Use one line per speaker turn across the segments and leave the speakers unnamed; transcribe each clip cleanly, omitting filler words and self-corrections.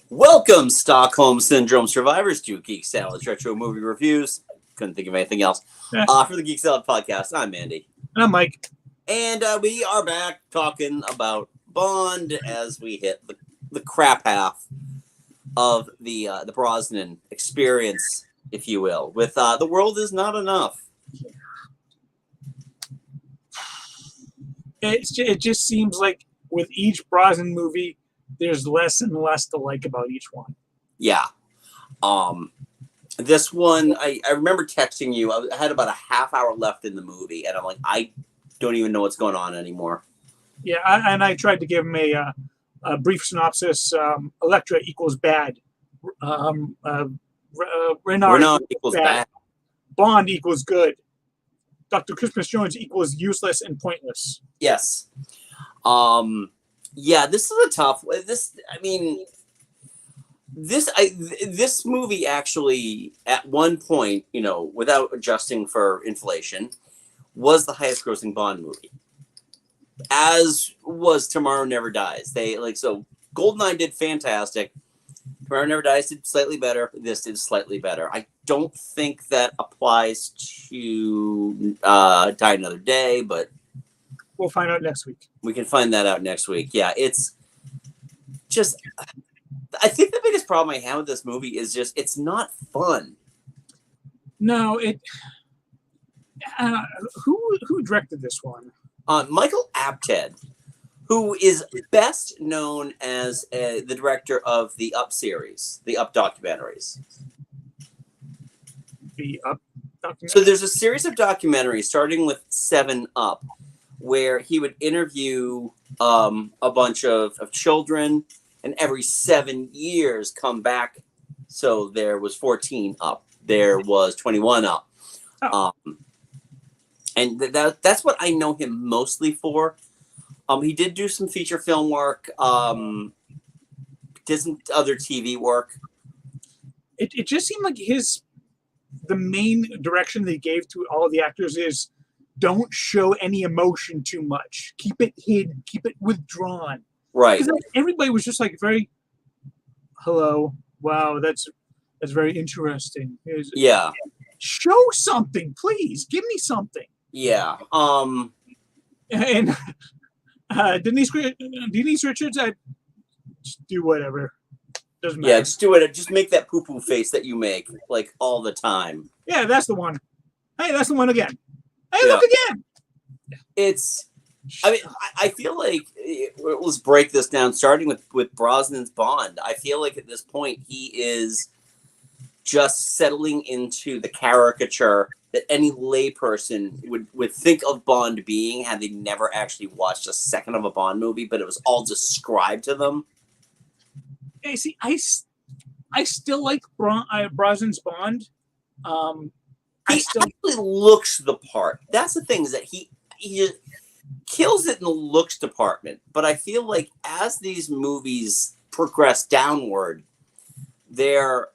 Welcome, Stockholm Syndrome survivors, to Geek Salad's retro movie reviews. Couldn't think of anything else.
Yeah.
For the Geek Salad podcast, I'm Andy.
And I'm Mike.
And we are back talking about Bond as we hit the crap half of the Brosnan experience, if you will, with The World Is Not Enough.
It just seems like with each Brosnan movie, there's less and less to like about each one.
Yeah. This one, I remember texting you. I had about a half hour left in the movie, and I'm like, I don't even know what's going on anymore.
Yeah, and I tried to give him a brief synopsis. Electra equals bad. Renard
equals bad.
Bond equals good. Dr. Christmas Jones equals useless and pointless.
Yes. Yeah, this is a tough. This movie actually, at one point, without adjusting for inflation, was the highest grossing Bond movie. As was Tomorrow Never Dies. Goldeneye did fantastic. Tomorrow Never Dies did slightly better. This did slightly better. I don't think that applies to Die Another Day, but
we'll find out next week.
We can find that out next week. Yeah, it's just. I think the biggest problem I have with this movie is just it's not fun.
No, who directed this one?
Michael Apted, who is best known as the director of the Up series, the Up documentaries.
The Up documentaries?
So there's a series of documentaries starting with 7 Up, where he would interview a bunch of children, and every 7 years come back. So there was 14 Up. There was 21 Up.
Oh.
And that's what I know him mostly for. He did do some feature film work, did some other TV work.
It just seemed like the main direction they gave to all the actors is don't show any emotion too much. Keep it hidden. Keep it withdrawn.
Right.
Because everybody was just like very, hello, wow, that's very interesting.
Yeah.
Show something, please. Give me something.
Yeah.
And Denise Richards, I just do whatever. Doesn't matter.
Yeah, just do it. Just make that poo-poo face that you make like all the time.
Yeah, that's the one. Hey, that's the one again. Hey,
Yeah.
look again.
I feel like let's break this down. Starting with Brosnan's Bond, I feel like at this point he is just settling into the caricature that any layperson would think of Bond being had they never actually watched a second of a Bond movie, but it was all described to them.
Hey, see, I still like Brosnan's Bond.
He actually looks the part. That's the thing, is that he kills it in the looks department. But I feel like as these movies progress downward, they're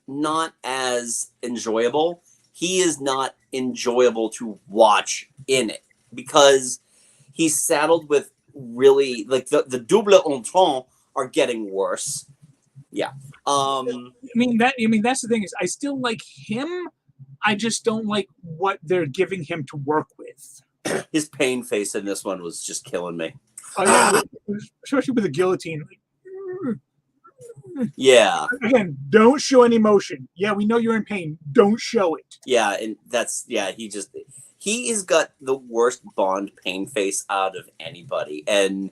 not as enjoyable. He is not enjoyable to watch in it because he's saddled with really like the double entendre are getting worse. Yeah.
I mean that's the thing is I still like him. I just don't like what they're giving him to work with.
His pain face in this one was just killing me.
Oh, yeah, especially with the guillotine.
Yeah.
Again, don't show any emotion. Yeah, we know you're in pain. Don't show it.
Yeah, and he has got the worst Bond pain face out of anybody. And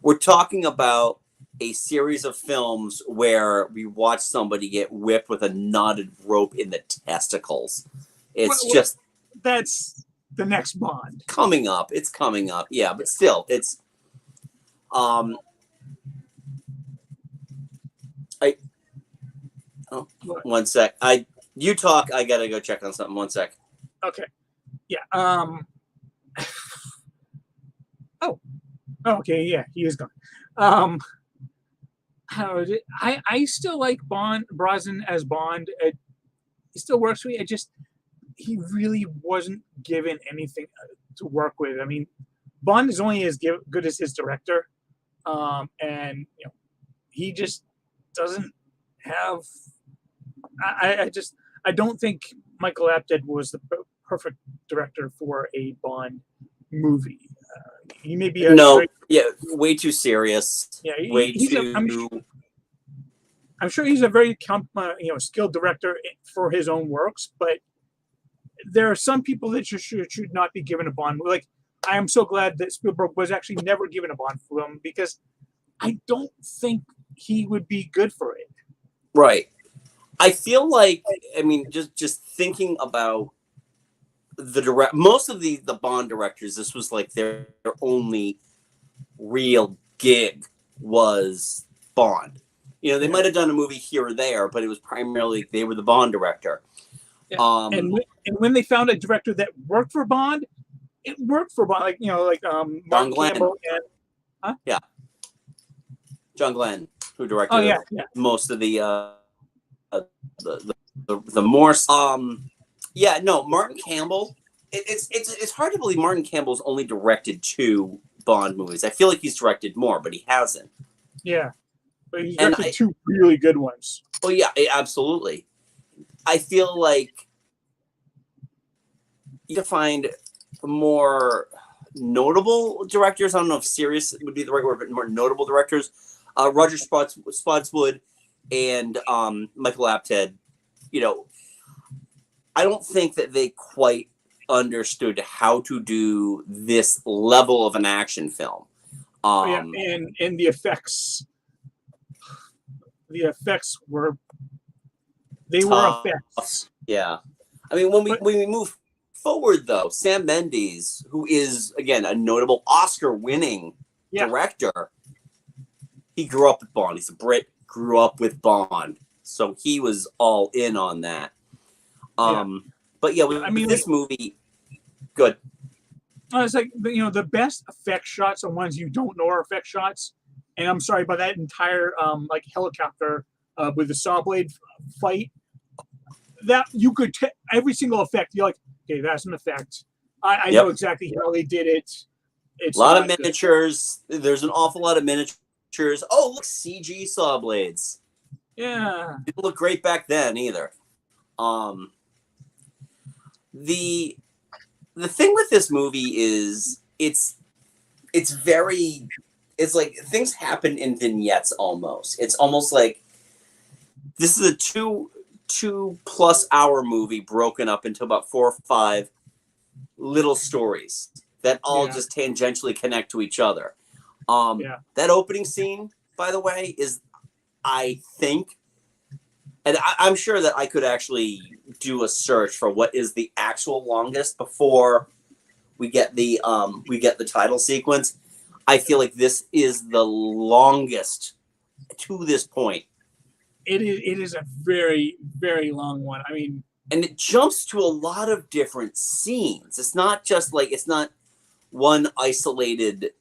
we're talking about a series of films where we watch somebody get whipped with a knotted rope in the testicles.
That's the next Bond.
Coming up. It's coming up. Yeah, but still, it's one sec. You talk, I gotta go check on something. 1 sec.
Okay. Yeah. Oh, okay. Yeah, he is gone. I still like Brosnan as Bond. It still works for me. He really wasn't given anything to work with. I mean, Bond is only as good as his director, and he just doesn't have. I don't think Michael Apted was the perfect director for a Bond movie. He may be a
No,
great,
yeah, way too serious.
yeah.
Way
He's a,
too.
I'm sure he's a very skilled director for his own works, but there are some people that should not be given a Bond movie. Like, I am so glad that Spielberg was actually never given a Bond film because I don't think he would be good for it.
Right. I feel like, I mean, just thinking about most of the Bond directors, this was like their only real gig was Bond. You know, they might have done a movie here or there, but it was primarily they were the Bond director.
Yeah. And when they found a director that worked for Bond, it worked for Bond. Like Mark Campbell and
yeah, John Glenn, who directed most of the Morse. Yeah, no, Martin Campbell. It's hard to believe Martin Campbell's only directed 2 Bond movies. I feel like he's directed more, but he hasn't.
Yeah, but he's directed 2 really good ones.
Oh yeah, absolutely. I feel like you find more notable directors. I don't know if serious would be the right word, but more notable directors. Roger Spotswood and Michael Apted. You know, I don't think that they quite understood how to do this level of an action film.
And the effects were effects.
Yeah, I mean, when we move forward, though, Sam Mendes, who is again a notable Oscar-winning director, he grew up with Bond. He's a Brit, grew up with Bond, so he was all in on that. But yeah, this movie, good.
It's like the best effect shots are ones you don't know are effect shots, and I'm sorry, by that entire helicopter with the saw blade fight, that you could every single effect. You're like, okay, that's an effect. I know exactly how they did it. It's
a lot of miniatures. Good. There's an awful lot of miniatures. Oh, look, CG saw blades.
Yeah,
didn't look great back then either. The thing with this movie is it's like things happen in vignettes almost. It's almost like this is a 2+ hour movie broken up into about 4 or 5 little stories that all just tangentially connect to each other. That opening scene, by the way, is, I think, and I'm sure that I could actually do a search for what is the actual longest before we get the title sequence. I feel like this is the longest to this point.
It is a very, very long one. I mean,
and it jumps to a lot of different scenes. It's not just like, it's not one isolated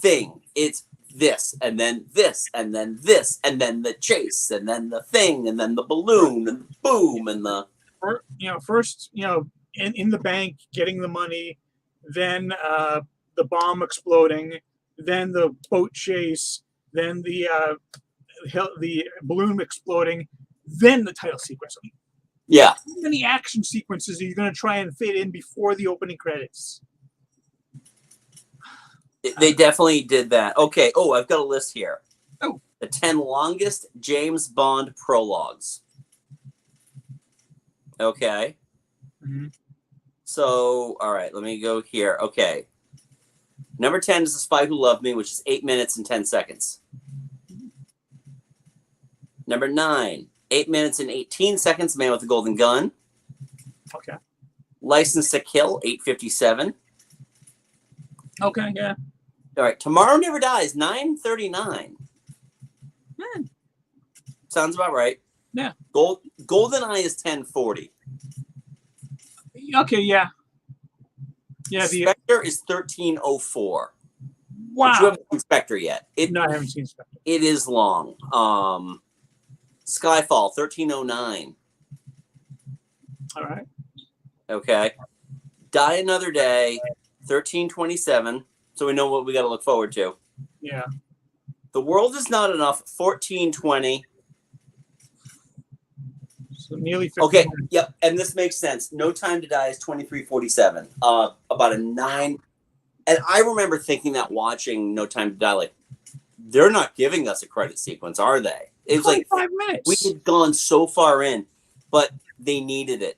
thing. It's this, and then this, and then this, and then the chase, and then the thing, and then the balloon, and the boom, and the
first in the bank getting the money, then the bomb exploding, then the boat chase, then the balloon exploding, then the title sequence.
Yeah.
How many action sequences are you going to try and fit in before the opening credits?
They definitely did that. Okay. Oh, I've got a list here.
Oh.
The 10 longest James Bond prologues. Okay.
Mm-hmm.
So, all right, let me go here. Okay. Number 10 is The Spy Who Loved Me, which is 8 minutes and 10 seconds. Number 9, 8 minutes and 18 seconds, Man with the Golden Gun.
Okay.
License to Kill, 8:57.
Okay, yeah.
All right, Tomorrow Never Dies, 9:39. Sounds about right.
Yeah.
GoldenEye is 10:40.
Okay, yeah. Yeah.
Spectre is 13:04.
Wow.
But you haven't seen Spectre yet.
No, I haven't seen Spectre.
It is long. Skyfall, 13:09.
All right.
Okay. Die Another Day, 13:27. So we know what we got to look forward to.
Yeah.
The World Is Not Enough, 14:20.
So nearly 50
Okay,
minutes.
yep, and this makes sense. No Time to Die is 23:47. About a 9. And I remember thinking that watching No Time to Die, like, they're not giving us a credit sequence, are they? It was like
25
we
minutes.
had gone so far in, but they needed it.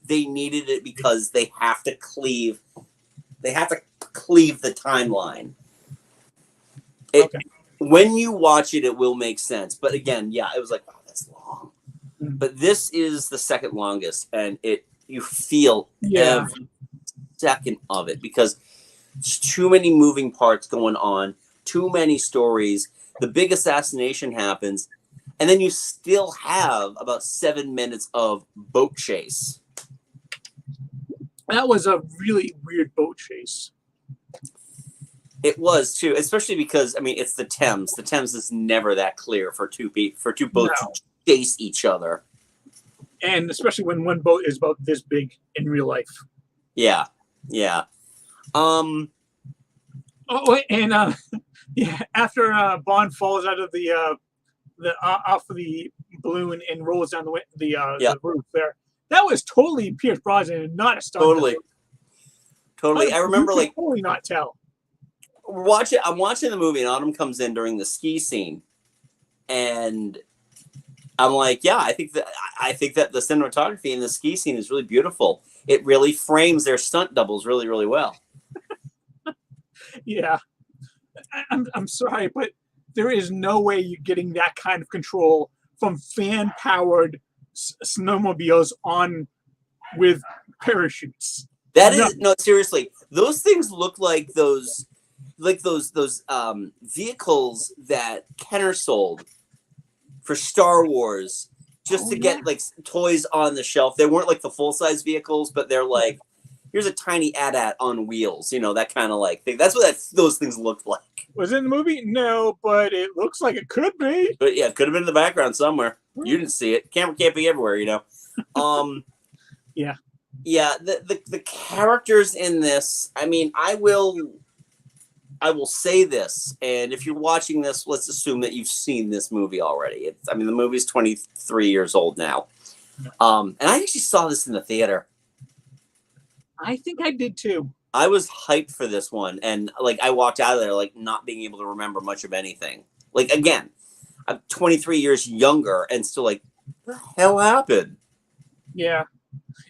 They needed it because they have to cleave. They have to cleave the timeline.
Okay.
When you watch it, it will make sense. But again, yeah, it was like, wow, that's long.
Mhm.
But this is the second longest, and you feel
Yeah.
every second of it because there's too many moving parts going on, too many stories. The big assassination happens, and then you still have about 7 minutes of boat chase.
That was a really weird boat chase.
It was too, especially because I mean it's the Thames. The Thames is never that clear for two boats
No.
to chase each other.
And especially when one boat is about this big in real life.
Yeah, yeah.
Oh, and yeah, after Bond falls out of the off of the balloon and rolls down
Yeah.
the roof there, that was totally Pierce Brosnan and not a stunt.
Totally. Totally. I remember
you could
like
totally not tell.
I'm watching the movie and Autumn comes in during the ski scene, and I'm like, yeah, I think that the cinematography in the ski scene is really beautiful. It really frames their stunt doubles really, really well.
Yeah, I'm sorry, but there is no way you're getting that kind of control from fan powered snowmobiles on with parachutes.
That is no, seriously. Those things look like those vehicles that Kenner sold for Star Wars just to get like toys on the shelf. They weren't like the full size vehicles, but they're like, here's a tiny AT-AT on wheels, that kind of like thing. That's what those things looked like.
Was it in the movie? No, but it looks like it could be.
But yeah, it could have been in the background somewhere. You didn't see it. Camera can't be everywhere,
Yeah.
Yeah, the characters in this, I mean, I will say this, and if you're watching this, let's assume that you've seen this movie already. The movie's 23 years old now. And I actually saw this in the theater.
I think I did too.
I was hyped for this one, and like I walked out of there like not being able to remember much of anything. Like again, I'm 23 years younger and still like, what the hell happened?
Yeah.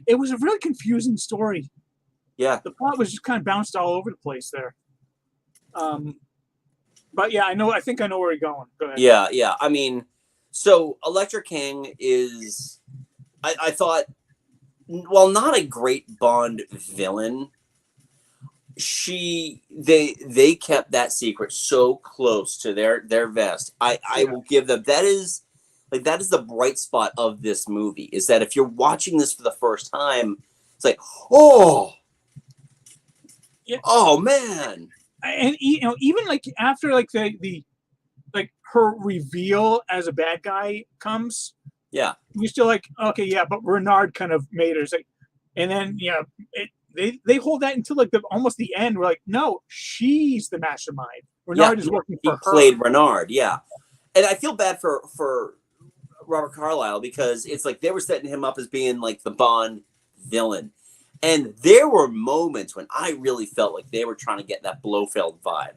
It was a really confusing story.
Yeah.
The plot was just kind of bounced all over the place there. But yeah, I think I know where you're going. Go ahead.
Yeah, yeah. So Electra King is, I thought, well, not a great Bond villain. They kept that secret so close to their vest. I will give them that is the bright spot of this movie, is that if you're watching this for the first time, it's like, oh man.
And even like after like the like her reveal as a bad guy comes,
yeah,
you're still like, okay, yeah, but Renard kind of made her. It's like, and then they hold that until like almost the end. We're like, no, she's the mastermind. Renard is working for her.
He played Renard, yeah, and I feel bad for Robert Carlyle because it's like they were setting him up as being like the Bond villain. And there were moments when I really felt like they were trying to get that Blofeld vibe.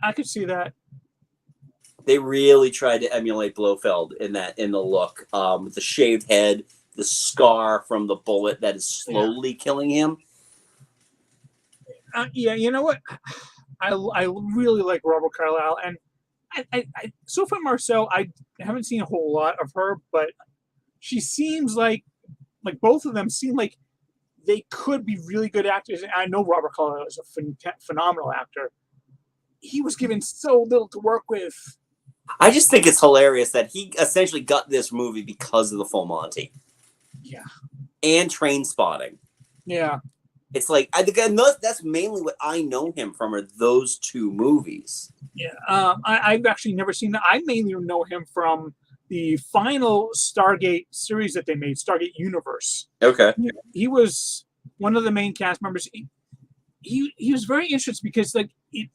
I could see that.
They really tried to emulate Blofeld in the look, with the shaved head, the scar from the bullet that is slowly killing him.
Yeah, you know what? I really like Robert Carlyle, and I Sophie Marceau, I haven't seen a whole lot of her, but she seems like both of them seem like they could be really good actors. And I know Robert Carlyle is a phenomenal actor. He was given so little to work with.
I just think it's hilarious that he essentially got this movie because of the Full Monty.
Yeah.
And Train Spotting.
Yeah.
It's like, I think that's mainly what I know him from, are those two movies.
Yeah. I've actually never seen that. I mainly know him from the final Stargate series that they made, Stargate Universe.
Okay.
He was one of the main cast members. He was very interesting because like it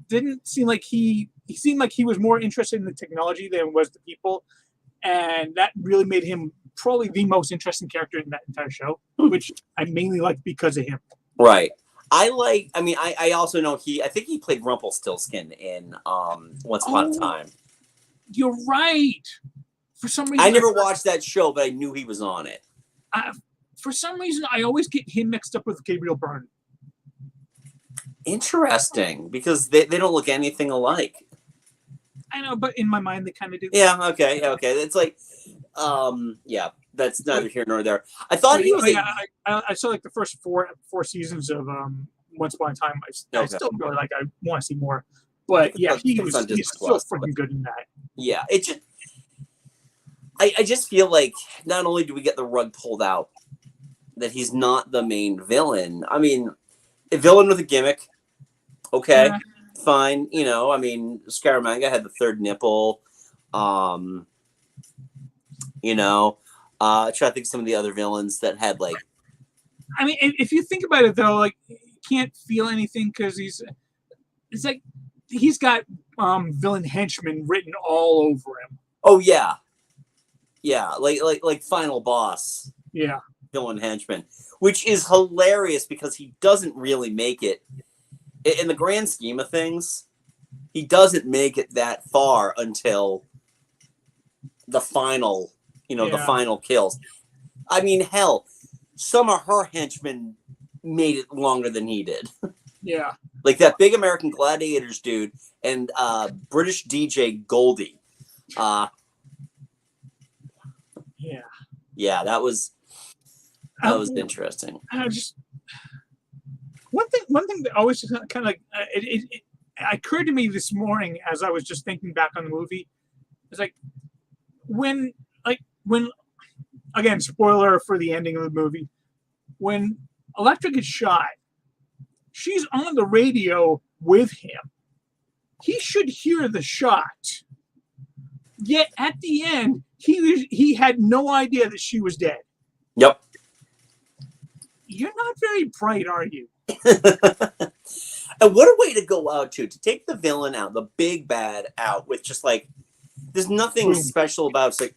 didn't seem like he seemed like he was more interested in the technology than was the people. and that really made him probably the most interesting character in that entire show, which I mainly liked because of him.
Right. I also know I think he played Rumpelstiltskin in Once Upon a Time.
You're right. For some reason,
I never watched that show, but I knew he was on it.
For some reason, I always get him mixed up with Gabriel Byrne.
Interesting, because they don't look anything alike.
I know, but in my mind, they kind of do.
Yeah, okay. It's like, yeah, that's neither here nor there. I thought he was.
I saw like the first four seasons of Once Upon a Time. I still really like. I want to see more, but yeah, he's so freaking good in that.
Yeah, it just. I just feel like not only do we get the rug pulled out, that he's not the main villain. I mean, a villain with a gimmick. Okay, fine. You know, I mean, Scaramanga had the third nipple. You know, try to think of some of the other villains that had like.
I mean, if you think about it though, like you can't feel anything because it's like he's got villain henchmen written all over him.
Oh yeah, like Final Boss.
Yeah,
villain henchman, which is hilarious because he doesn't really make it. In the grand scheme of things, he doesn't make it that far until the final, the final kills. I mean, hell, some of her henchmen made it longer than he did.
Yeah.
Like that big American Gladiators dude and British DJ Goldie. Yeah, that was interesting.
One thing that always just kind of like it occurred to me this morning as I was just thinking back on the movie. It's like when again, spoiler for the ending of the movie, when Elektra gets shot, she's on the radio with him. He should hear the shot. Yet at the end, he had no idea that she was dead.
Yep.
You're not very bright, are you?
And what a way to go out to take the villain out, the big bad out with just like there's nothing special about it. It's like,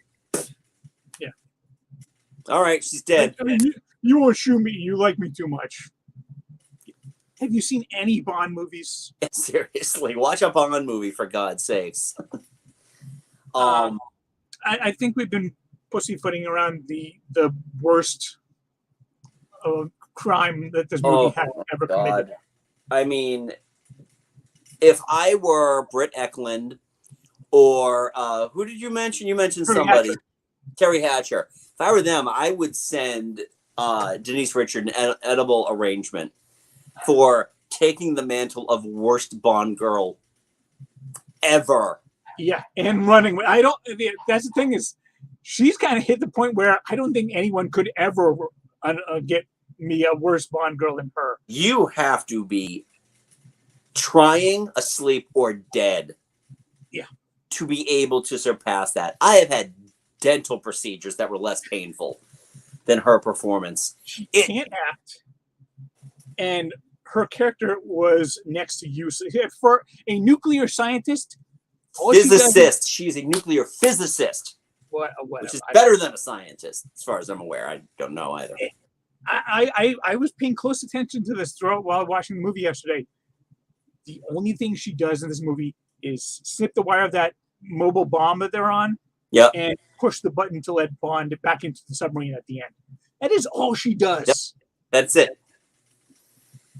yeah.
All right, she's dead.
I mean, you won't shoot me. You like me too much. Have you seen any Bond movies?
Seriously, watch a Bond movie for God's sakes.
I think we've been pussyfooting around the worst crime that this movie has ever committed.
I mean, if I were Britt Eklund or who did you mention? You mentioned somebody. Terry Hatcher. If I were them, I would send Denise Richard an edible arrangement for taking the mantle of worst Bond girl ever.
Yeah, and running. That's the thing is, she's kind of hit the point where I don't think anyone could ever get me a worse Bond girl than her.
You have to be trying, asleep, or dead.
Yeah.
To be able to surpass that. I have had dental procedures that were less painful than her performance.
She can't act. And her character was next to useless. For a nuclear scientist,
physicist. She's a nuclear physicist.
Whatever.
Which is better than a scientist, as far as I'm aware. I don't know either.
I was paying close attention to this throughout while watching the movie yesterday. The only thing she does in this movie is snip the wire of that mobile bomb that they're on, and push the button to let Bond back into the submarine at the end. That is all she does.
Yep. That's it.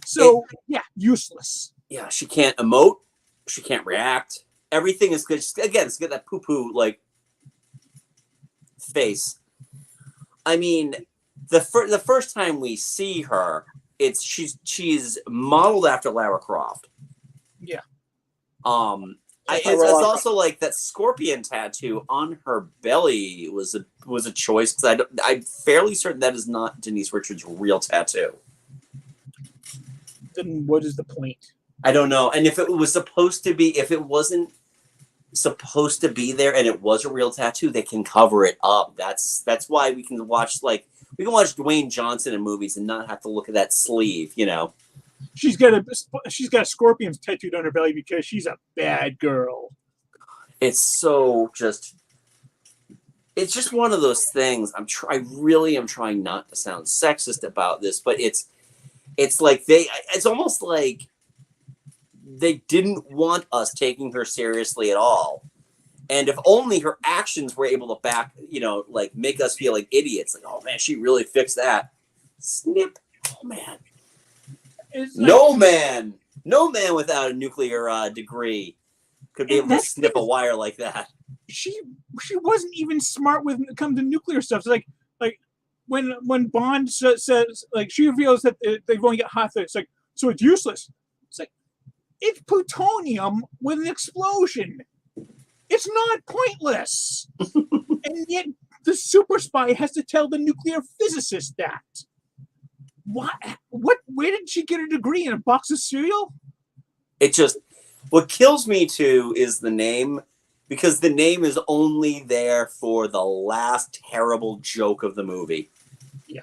So, useless.
Yeah, she can't emote. She can't react. Everything is good. Again, it's got that poo-poo, like, face. I mean, the first time we see her, she's modeled after Lara Croft.
Yeah.
It's also like that scorpion tattoo on her belly was a choice because I'm fairly certain that is not Denise Richards' real tattoo.
Then what is the point?
I don't know. And if it wasn't supposed to be there and it was a real tattoo, they can cover it up. That's why we can watch Dwayne Johnson in movies and not have to look at that sleeve, you know.
She's got scorpions tattooed on her belly because she's a bad girl.
It's so just it's just one of those things. I really am trying not to sound sexist about this, but it's like it's almost like they didn't want us taking her seriously at all. And if only her actions were able to like make us feel like idiots. Like, oh man, she really fixed that. Snip. Oh man. No man without a nuclear degree could be able to snip a wire like that.
She wasn't even smart when it comes to nuclear stuff. It's like when Bond says, like, she reveals that they've only got half. It's like, so it's useless. It's like, it's plutonium with an explosion. It's not pointless. And yet the super spy has to tell the nuclear physicist that. What? Where did she get her degree? In a box of cereal?
What kills me too is the name, because the name is only there for the last terrible joke of the movie.
Yeah.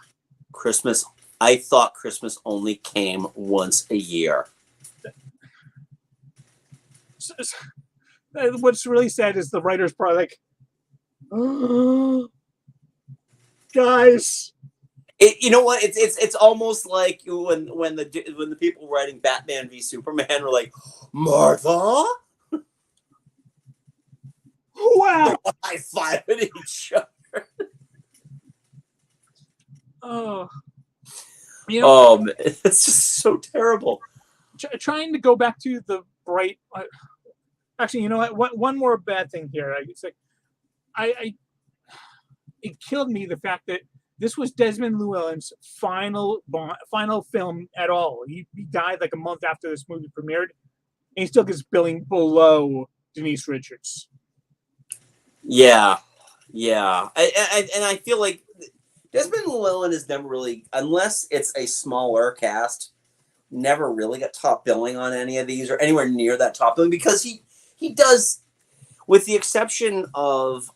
Christmas. I thought Christmas only came once a year.
What's really sad is the writer's probably like, oh, guys.
You know what? It's almost like when the people writing Batman v Superman were like, Martha.
Wow.
High-fiving each other.
Oh.
Man, it's just so terrible.
Trying to go back to the bright. Actually, you know what? One more bad thing here. It's like, it killed me, the fact that this was Desmond Llewellyn's final film at all. He died like a month after this movie premiered, and he still gets billing below Denise Richards.
Yeah. And I feel like Desmond Llewellyn is never really, unless it's a smaller cast, never really got top billing on any of these or anywhere near that top billing, because he does, with the exception of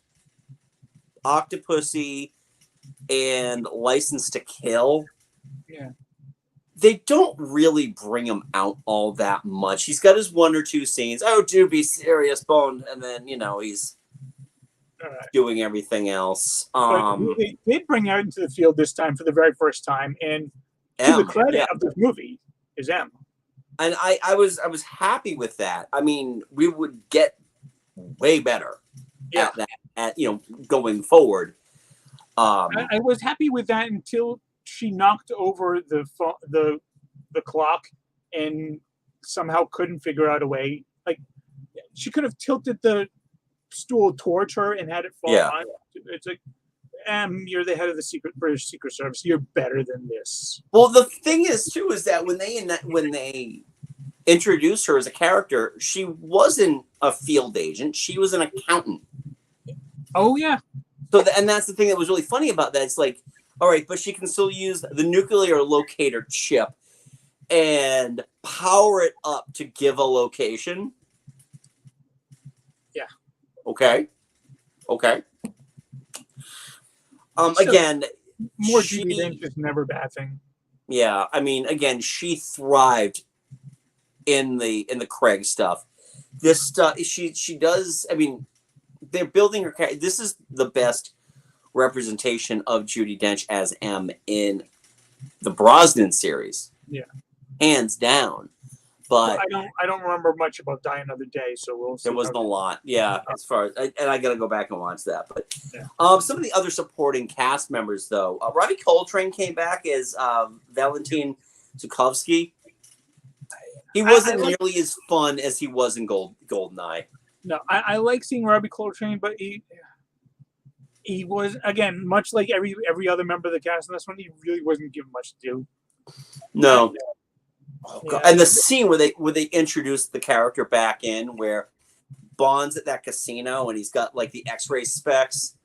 Octopussy and License to Kill.
Yeah.
They don't really bring him out all that much. He's got his one or two scenes. Oh, do be serious, Bond. And then, he's doing everything else.
They did bring out into the field this time for the very first time. And to the credit of this movie is M.
And I was happy with that. I mean, we would get way better at that, going forward.
I was happy with that until she knocked over the clock and somehow couldn't figure out a way. Like, she could have tilted the stool towards her and had it fall on. It's like, you're the head of the British Secret Service. You're better than this.
Well, the thing is too is that when they introduced her as a character, she wasn't a field agent. She was an accountant.
Oh yeah.
So and that's the thing that was really funny about that. It's like, all right, but she can still use the nuclear locator chip and power it up to give a location.
Yeah.
Okay. Again,
more Judi Dench is never a bad thing.
Yeah, I mean, again, she thrived in the Craig stuff. This stuff, she does. I mean, they're building her character. This is the best representation of Judi Dench as M in the Brosnan series.
Yeah,
hands down. But
I don't remember much about Die Another Day, so we'll see.
There wasn't a lot, as far as, and I got to go back and watch that. But some of the other supporting cast members, though, Robbie Coltrane came back as Valentin Zukovsky. He wasn't nearly as fun as he was in Goldeneye.
No, I like seeing Robbie Coltrane, but he was, again, much like every other member of the cast in this one, he really wasn't given much to do.
No. Oh, God. And the scene where they introduced the character back in, where Bond's at that casino and he's got like the X-ray specs,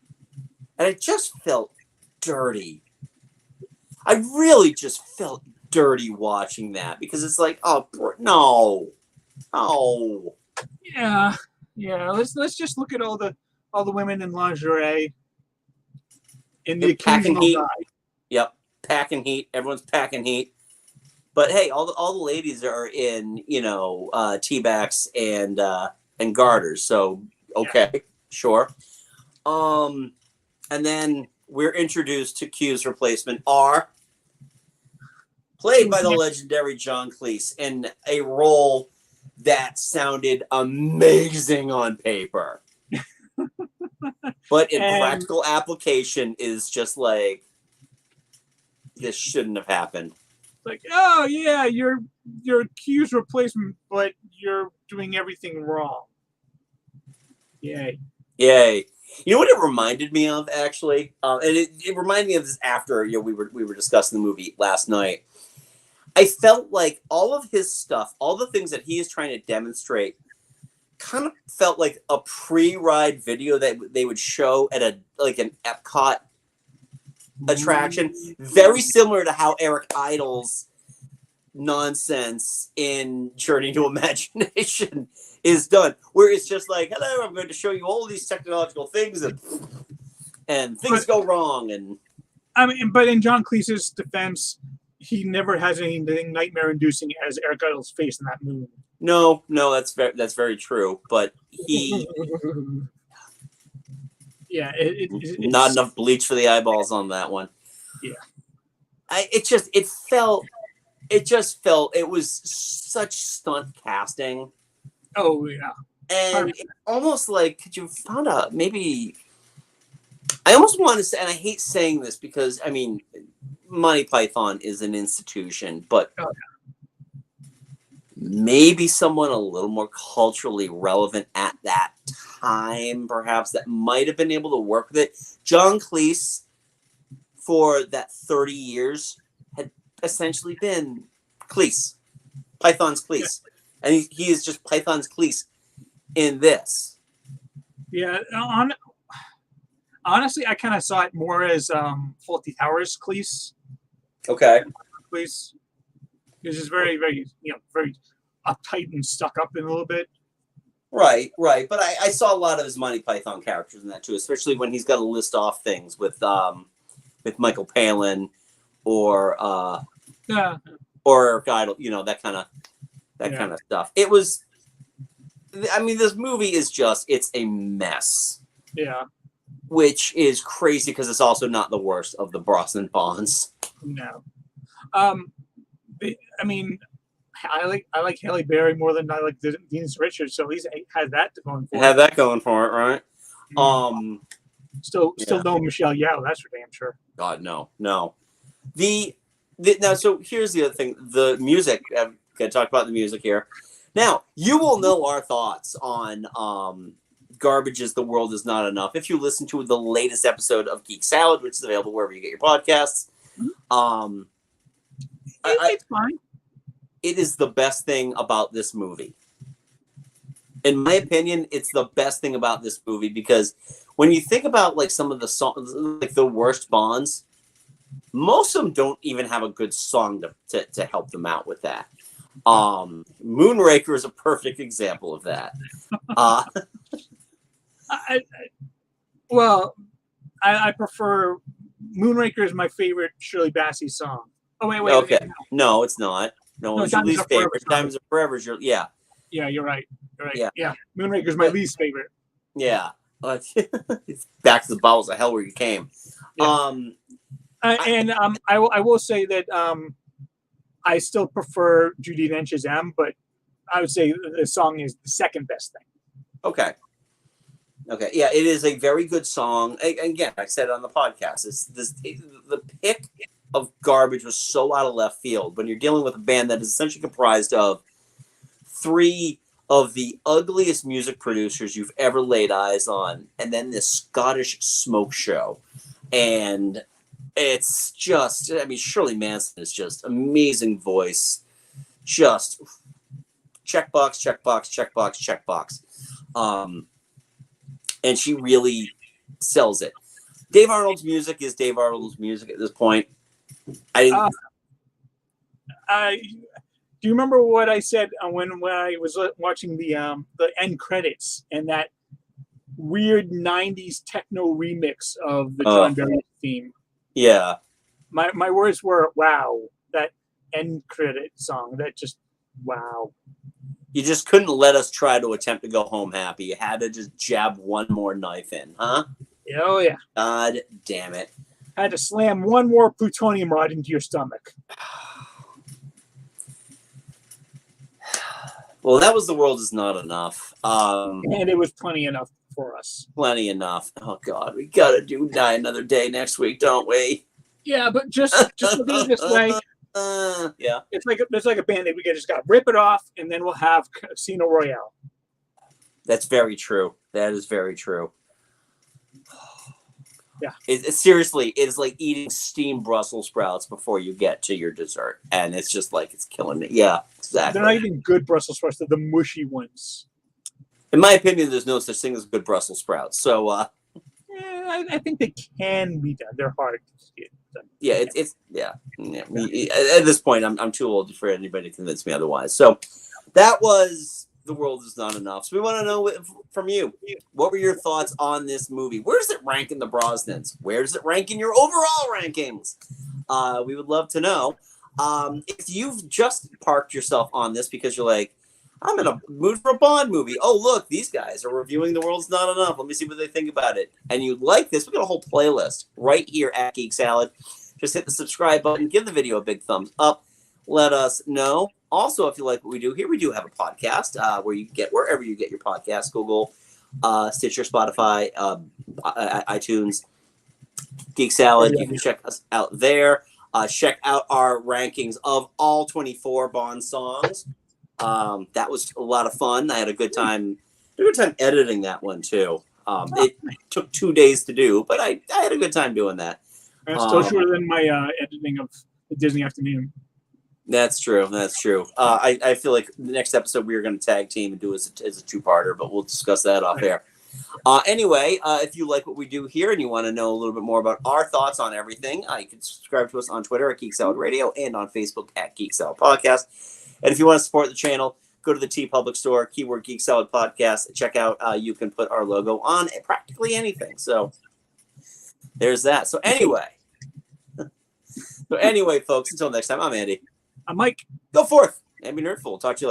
and it just felt dirty. I really just felt dirty watching that, because it's like, oh no.
Yeah. Let's just look at all the women in lingerie in the occasional
heat.
guy.
Yep, packing heat. Everyone's packing heat. But hey, all the ladies are in, teabags and garters. So okay, sure. And then we're introduced to Q's replacement, R, played by the legendary John Cleese, in a role that sounded amazing on paper. But in practical application is just like, this shouldn't have happened.
Like, oh yeah, you're Q's replacement, but you're doing everything wrong. Yay.
Yay. You know what it reminded me of, actually? And it reminded me of this after we were discussing the movie last night. I felt like all of his stuff, all the things that he is trying to demonstrate, kind of felt like a pre-ride video that they would show at an Epcot attraction, very similar to how Eric Idle's nonsense in Journey to Imagination is done, where it's just like, hello, I'm going to show you all these technological things, and things go wrong. And
I mean, but in John Cleese's defense, he never has anything nightmare-inducing as Eric Idle's face in that movie.
No, that's very true. But he,
yeah, it's
not enough bleach for the eyeballs on that one.
Yeah,
it just felt it was such stunt casting.
Oh yeah,
and it almost like, could you found out maybe? I almost want to say, and I hate saying this because I mean, Monty Python is an institution, but maybe someone a little more culturally relevant at that time, perhaps, that might have been able to work with it. John Cleese, for that 30 years, had essentially been Cleese, Python's Cleese. And he is just Python's Cleese in this.
Yeah, honestly, I kind of saw it more as Fawlty Towers Cleese.
Okay.
Cleese. He's just very, very, very uptight and stuck up in a little bit.
Right. But I saw a lot of his Monty Python characters in that too, especially when he's got to list off things with Michael Palin or Eric Idle, that kind of stuff. It was, I mean, this movie is it's a mess.
Yeah.
Which is crazy because it's also not the worst of the Brosnan Bonds.
No. I mean, I like Halle Berry more than I like Denise Richards, so he's has that going for it.
Have that going for it, right?
Mm-hmm. Still no Michelle Yeoh, that's for damn sure.
God, no. Now, so here's the other thing: the music. I'm gonna talk about the music here. Now, you will know our thoughts on Garbage is the World Is Not Enough if you listen to the latest episode of Geek Salad, which is available wherever you get your podcasts.
It's fine.
It is the best thing about this movie. In my opinion, it's the best thing about this movie because when you think about like some of the songs, like the worst Bonds, most of them don't even have a good song to help them out with that. Moonraker is a perfect example of that.
I prefer Moonraker is my favorite Shirley Bassey song. Oh wait.
Okay, no, it's not. No, it's your least favorite. Diamonds Are Forever.
Yeah, you're right. Yeah. Moonraker is my least favorite.
Yeah, it's back to the bowels of hell where you came.
Yeah. I will say that I still prefer Judi Dench's M, but I would say the song is the second best thing.
Okay. Yeah, it is a very good song. Again, I said it on the podcast. The pick of Garbage was so out of left field when you're dealing with a band that is essentially comprised of three of the ugliest music producers you've ever laid eyes on, and then this Scottish smoke show. And it's just, I mean, Shirley Manson is just amazing voice. Just checkbox. And she really sells it. Dave Arnold's music is Dave Arnold's music at this point. Do
you remember what I said when I was watching the end credits and that weird 90s techno remix of the John Barry theme?
Yeah.
My words were, wow, that end credit song, that just, wow.
You just couldn't let us try to attempt to go home happy. You had to just jab one more knife in, huh?
Oh yeah.
God damn it.
I had to slam one more plutonium rod into your stomach.
Well, that was The World Is Not Enough.
And it was plenty enough for us.
Plenty enough. Oh God, we gotta die another day next week, don't we?
Yeah, but just look at it this way.
Yeah.
It's like a Band-Aid. We just got to rip it off, and then we'll have Casino Royale.
That's very true. That is very true.
Yeah.
Seriously, it's like eating steamed Brussels sprouts before you get to your dessert. And it's just like, it's killing me. Yeah, exactly.
They're not even good Brussels sprouts. They're the mushy ones.
In my opinion, there's no such thing as good Brussels sprouts. So,
I think they can be done. They're hard to get done.
Yeah, it's yeah. At this point, I'm too old for anybody to convince me otherwise. So that was The World Is Not Enough. So we want to know from you, what were your thoughts on this movie? Where does it rank in the Brosnans? Where does it rank in your overall rankings? We would love to know. If you've just parked yourself on this because you're like, I'm in a mood for a Bond movie. Oh, look, these guys are reviewing The World's Not Enough. Let me see what they think about it. And you like this, we got a whole playlist right here at Geek Salad. Just hit the subscribe button, give the video a big thumbs up. Let us know. Also, if you like what we do here, we do have a podcast where you get wherever you get your podcasts, Google, Stitcher, Spotify, iTunes, Geek Salad. You can check us out there. Check out our rankings of all 24 Bond songs. That was a lot of fun. I had a good time. Editing that one too. It took 2 days to do, but I had a good time doing that.
That's still shorter than my editing of the Disney Afternoon.
That's true. That's true. I feel like the next episode we are going to tag team and do as a two-parter, but we'll discuss that off air. Anyway, if you like what we do here and you want to know a little bit more about our thoughts on everything, you can subscribe to us on Twitter at Geek Salad Radio and on Facebook at Geek Salad Podcast. And if you want to support the channel, go to the T Public Store, keyword Geek Salad Podcast. Check out, you can put our logo on practically anything. So there's that. So anyway, folks, until next time, I'm Andy.
I'm Mike.
Go forth and be nerdful. We'll talk to you later.